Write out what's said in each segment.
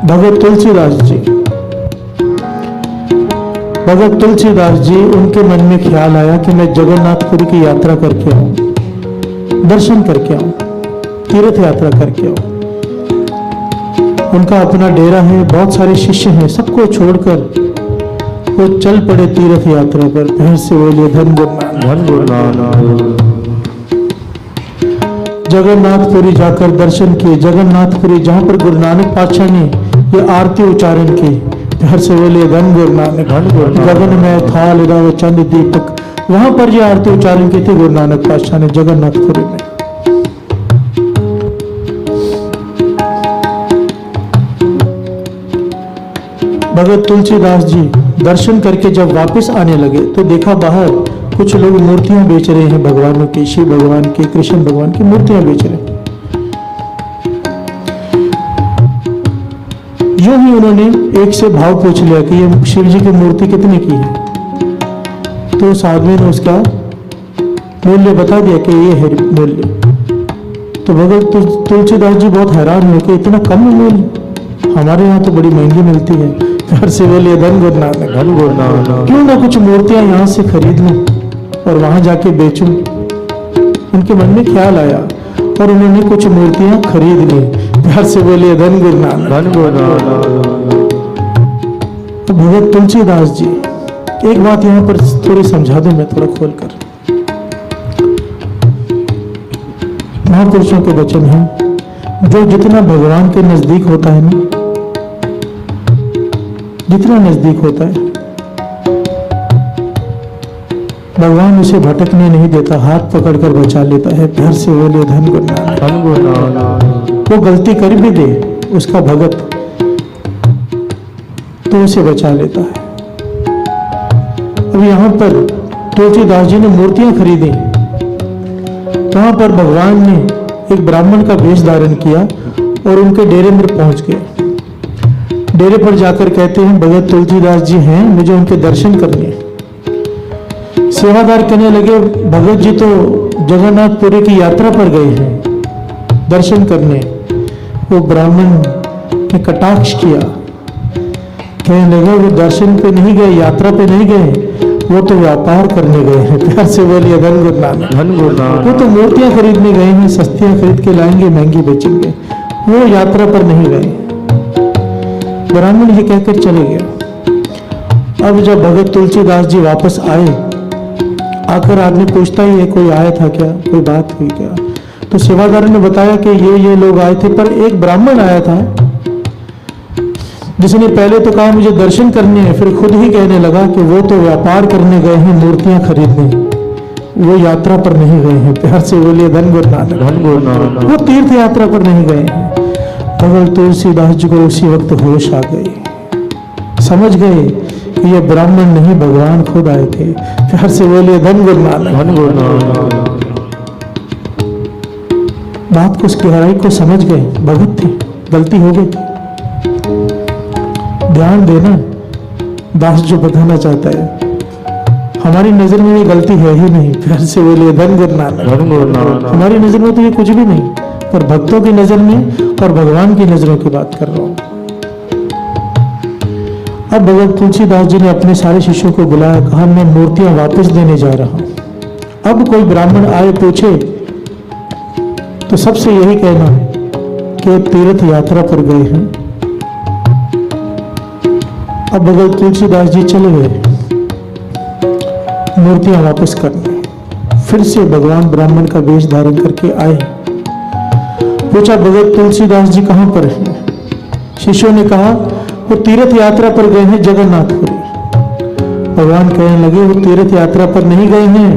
भगत तुलसीदास जी, भगत तुलसीदास जी, उनके मन में ख्याल आया कि मैं जगन्नाथपुरी की यात्रा करके आऊं, दर्शन करके आऊं, तीर्थ यात्रा करके आऊं। उनका अपना डेरा है, बहुत सारे शिष्य हैं, सबको छोड़कर वो चल पड़े तीर्थ यात्रा पर। भैंस से बोलिए धन गुरु नानक। जगन्नाथपुरी जाकर दर्शन किए। जगन्नाथपुरी जहां पर गुरु नानक पातशाह ने ये आरती उच्चारण की, घर से बोलिए धन गुरु नानक। गगन में थाल रव चंद दीपक, वहां पर ये आरती उच्चारण की थी गुरु नानक पातशाह ने जगन्नाथपुरी में। भगत तुलसीदास जी दर्शन करके जब वापस आने लगे तो देखा बाहर कुछ लोग मूर्तियां बेच रहे हैं, भगवानों की, शिव भगवान की, कृष्ण भगवान की मूर्तियां बेच रहे हैं। यूं ही उन्होंने एक से भाव पूछ लिया कि ये शिव जी की मूर्ति कितने की है, तो उस आदमी ने उसका मूल्य बता दिया कि ये है मूल्य। तो भगत तुलसीदास जी बहुत हैरान हुए कि इतना कम मूल्य, हमारे यहाँ तो बड़ी महंगी मिलती है। घर से बोलिए धन गुरु नानक। धन गुरु नानक। क्यों ना कुछ मूर्तियां यहाँ से खरीद लूं और वहां जाके बेचूं। उनके मन में ख्याल आया और उन्होंने कुछ मूर्तियां खरीद ली। घर से बोलिए धन गुरु नानक। धन गुरु नानक। तो भगत तुलसीदास जी, एक बात यहाँ पर थोड़ी समझा दूं मैं, थोड़ा खोलकर। महापुरुषों के वचन है, जो जितना भगवान के नजदीक होता है ना, जितना नजदीक होता है, भगवान उसे भटकने नहीं देता, हाथ पकड़कर बचा लेता है। घर से बोले धन गुरु नानक। धन गुरु नानक। वो गलती कर भी दे उसका भगत तो उसे बचा लेता है। अब यहाँ पर तुलसीदास जी ने मूर्तियां खरीदी, वहां पर भगवान ने एक ब्राह्मण का वेश धारण किया और उनके डेरे में पहुंच गए। डेरे पर जाकर कहते हैं भगत तुलसीदास जी हैं, मुझे उनके दर्शन करने। सेवादार कहने लगे भगत जी तो जगन्नाथपुरी की यात्रा पर गए हैं दर्शन करने। वो ब्राह्मण ने कटाक्ष किया, कहने लगे वो दर्शन पे नहीं गए, यात्रा पे नहीं गए, वो तो व्यापार करने गए हैं। प्यार से बोलिए धन गुरु नानक। धन गुरु नानक। वो तो मूर्तियां खरीदने गए हैं, सस्तियां खरीद के लाएंगे, महंगी बेचेंगे, वो यात्रा पर नहीं गए। ब्राह्मण ये कहकर चले गया। अब जब भगत तुलसीदास जी वापस आए, आकर आदमी पूछता ही है कोई आया था क्या, कोई बात हुई क्या? तो सेवादार ने बताया कि ये लोग आए थे, पर एक ब्राह्मण आया था जिसने पहले तो कहा मुझे दर्शन करने हैं, फिर खुद ही कहने लगा कि वो तो व्यापार करने गए हैं, मूर्तियां खरीदने, वो यात्रा पर नहीं गए हैं। प्यार से बोलिए धन गुरु नानक। धन गुरु नानक। वो तीर्थ यात्रा पर नहीं गए हैं। भगत तुलसीदास जी को उसी वक्त होश आ गई, समझ गए कि ये ब्राह्मण नहीं भगवान खुद आए थे। प्यार से बोलिए धन गुरु नानक। धन गुरु नानक। बात को, उसकी गहराई को समझ गए, भगत थे, गलती हो गई। ध्यान देना, दास जो बताना चाहता है, हमारी नजर में ये गलती है ही नहीं। प्यार से बोलिए धन गुरु नानक। धन गुरु नानक। हमारी नजर में तो ये कुछ भी नहीं, पर भक्तों की नजर में और भगवान की नजरों की बात कर रहा हूं। अब भगत तुलसीदास जी ने अपने सारे शिष्यों को बुलाया, कहा मैं मूर्तियां वापस देने जा रहा हूं। अब कोई ब्राह्मण आए पूछे तो सबसे यही कहना कि तीर्थ यात्रा पर गए हैं। अब भगत तुलसीदास जी चले गए मूर्तियां वापस करने। फिर से भगवान ब्राह्मण का वेश धारण करके आए। पूछा भगत तुलसीदास जी कहां पर हैं? शिष्यों ने कहा वो तीर्थ यात्रा पर गए हैं जगन्नाथपुरी। भगवान कहने लगे वो तीर्थ यात्रा पर नहीं गए हैं,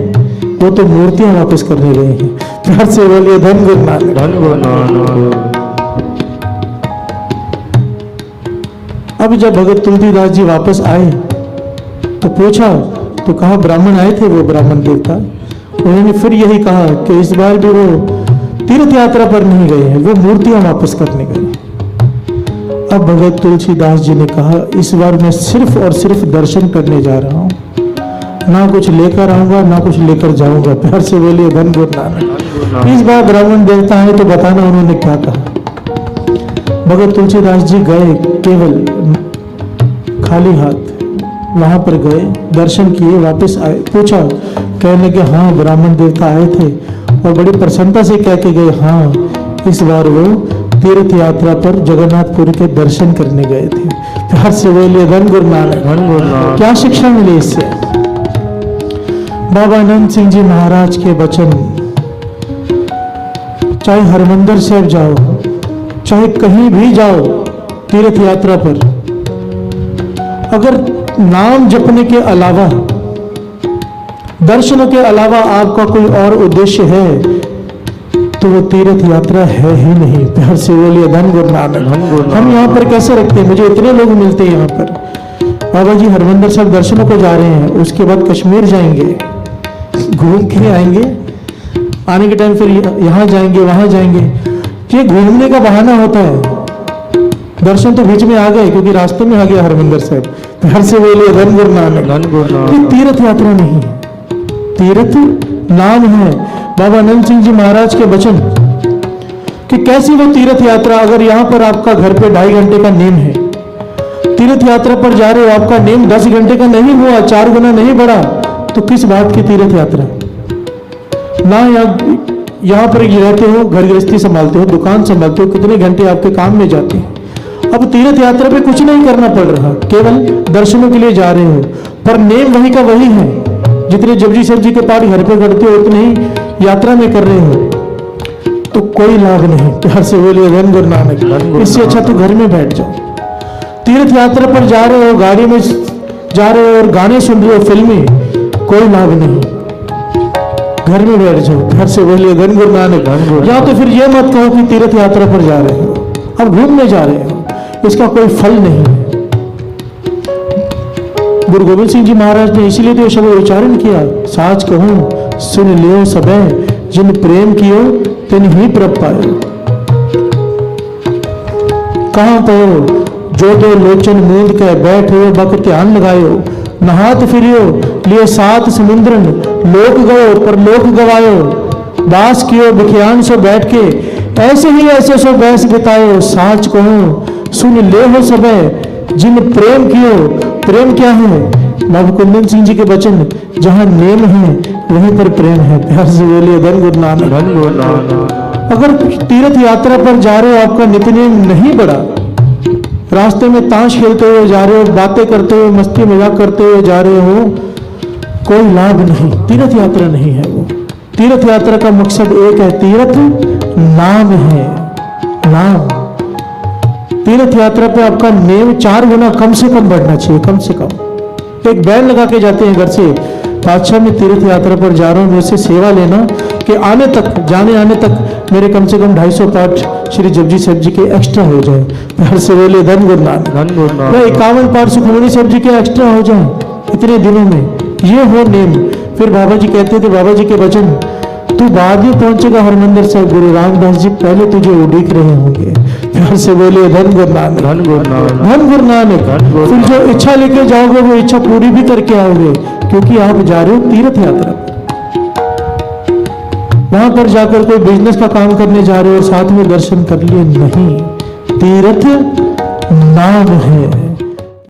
वो तो मूर्तियां वापस करने गए हैं। प्यार से बोलिए धन गुरु नानक। धन गुरु नानक। अब जब भगत तुलसीदास जी वापस आए तो पूछा, तो कहा ब्राह्मण आए थे, वो ब्राह्मण देवता। उन्होंने फिर यही कहा कि इस बार भी वो तीर्थ यात्रा पर नहीं गए हैं, वो मूर्तियां वापस करने गए। अब भगत तुलसीदास जी ने कहा इस बार मैं सिर्फ और सिर्फ दर्शन करने जा रहा हूं, ना कुछ लेकर आऊंगा ना कुछ लेकर जाऊंगा। प्यार से बोलिए धन गुरु नानक। इस बार ब्राह्मण देवता है तो बताना उन्होंने क्या कहा। भगत तुलसीदास जी गए केवल खाली हाथ, वहां पर गए, दर्शन किए, वापस आए, पूछा, कहने लगे हाँ ब्राह्मण देवता आए थे और बड़ी प्रसन्नता से कह के गए हाँ इस बार वो तीर्थ यात्रा पर जगन्नाथपुरी के दर्शन करने गए थे। प्यार से बोलिए धन गुरु नानक। क्या शिक्षा मिली इससे? बाबा आनंद सिंह जी महाराज के वचन, चाहे हरमंदिर साहिब जाओ, चाहे कहीं भी जाओ तीर्थ यात्रा पर, अगर नाम जपने के अलावा, दर्शनों के अलावा आपका कोई और उद्देश्य है तो वो तीर्थ यात्रा है ही नहीं। प्यार से बोलिए धन गुरु नानक। हम यहाँ पर कैसे रखते हैं? मुझे इतने लोग मिलते हैं यहाँ पर, बाबा जी हरमंदिर साहिब दर्शनों को जा रहे हैं, उसके बाद कश्मीर जाएंगे, घूम के आएंगे, आने के टाइम फिर यहाँ जाएंगे वहां जाएंगे। ये घूमने का बहाना होता है। दर्शन तो बीच में आ गए क्योंकि रास्ते में आ गया हरमंदिर साहिब। प्यार से बोलिए धन गुरु नानक। ये तीर्थ यात्रा नहीं, तीर्थ नाम है। बाबा आनंद सिंह जी महाराज के वचन कि कैसी वो तीर्थ यात्रा, अगर यहाँ पर आपका घर पे 2.5 घंटे का नेम है, तीर्थ यात्रा पर जा रहे हो, आपका नेम 10 घंटे का नहीं हुआ, 4 गुना नहीं बढ़ा, तो किस बात की तीर्थ यात्रा? ना यहाँ पर रहते हो, घर गृहस्थी संभालते हो, दुकान संभालते हो, कितने घंटे आपके काम में जाते हैं। अब तीर्थ यात्रा पे कुछ नहीं करना पड़ रहा, केवल दर्शनों के लिए जा रहे हो, पर नेम वही का वही है। जितने जपजी साहब जी के पाठ घर पे करते हो उतने ही यात्रा में कर रहे हो, तो कोई लाभ नहीं। प्यार से बोलिए धन गुरु नानक। इससे अच्छा तो घर में बैठ जाओ। तीर्थ यात्रा पर जा रहे हो, गाड़ी में जा रहे हो और गाने सुन रहे हो, फिल्में, कोई लाभ नहीं, घर में बैठ जाओ। प्यार से बोलिए धन गुरु नानक। या तो फिर ये मत कहो कि तीर्थ यात्रा पर जा रहे हो, अब घूमने जा रहे हो, इसका कोई फल नहीं है। गुरु गोविंद सिंह जी महाराज ने इसीलिए तो शब्द उच्चारण किया, साच कहूं सुन लियो सबे, जिन प्रेम कियो तिन ही प्रभ पायो। कहां पायो? जो दो लोचन मूंद के बैठो, बक ध्यान लगायो, नहात फिरियो लिए 7 समुद्रन, लोक गयो पर लोक गवायो, दास कियो बिख्यान सो बैठ के, ऐसे ही ऐसे सो बैस बितायो। साच कहूं सुन ले हो सबे, जिन प्रेम कियो। प्रेम क्या है? बाबा कुंदन सिंह जी के वचन, जहां नेम है वहीं पर प्रेम है। प्यार से बोलिए धन गुरु नानक। अगर तीर्थ यात्रा पर जा रहे हो, आपका नित्यनेम नहीं बढ़ा, रास्ते में ताश खेलते हुए जा रहे हो, बातें करते हुए, मस्ती मजाक करते हुए जा रहे हो, कोई लाभ नहीं। तीर्थ यात्रा नहीं है वो। तीर्थ यात्रा का मकसद एक है, तीर्थ नाम है, नाम। तीर्थ यात्रा पे आपका नेम 4 गुना कम से कम बढ़ना चाहिए, कम से कम। एक बैन लगा के जाते हैं घर से, पातशाह मैं तीर्थ यात्रा पर जा रहा हूँ, मेरे से सेवा लेना कि आने तक, जाने आने तक मेरे कम से कम 250 पाठ श्री जपजी साहब जी के एक्स्ट्रा हो जाए। प्यार से बोले धन गुरु नानक। 51 पाठ सुखमनी साहब जी के एक्स्ट्रा हो जाए इतने दिनों में, ये हो नेम। फिर बाबा जी कहते थे, बाबा जी के वचन, तू बाद में पहुंचेगा हरमंदिर साहिब, गुरु रामदास जी पहले तुझे उड़ीक रहे होंगे। प्यार से बोले धन गुरु नानक, धन गुरु नानक। फिर जो इच्छा लेके जाओगे वो इच्छा पूरी भी करके आओगे, क्योंकि आप जा रहे हो तीर्थ यात्रा। वहां पर जाकर कोई बिजनेस का काम करने जा रहे हो और साथ में दर्शन कर लिए नहीं। तीर्थ नाम है,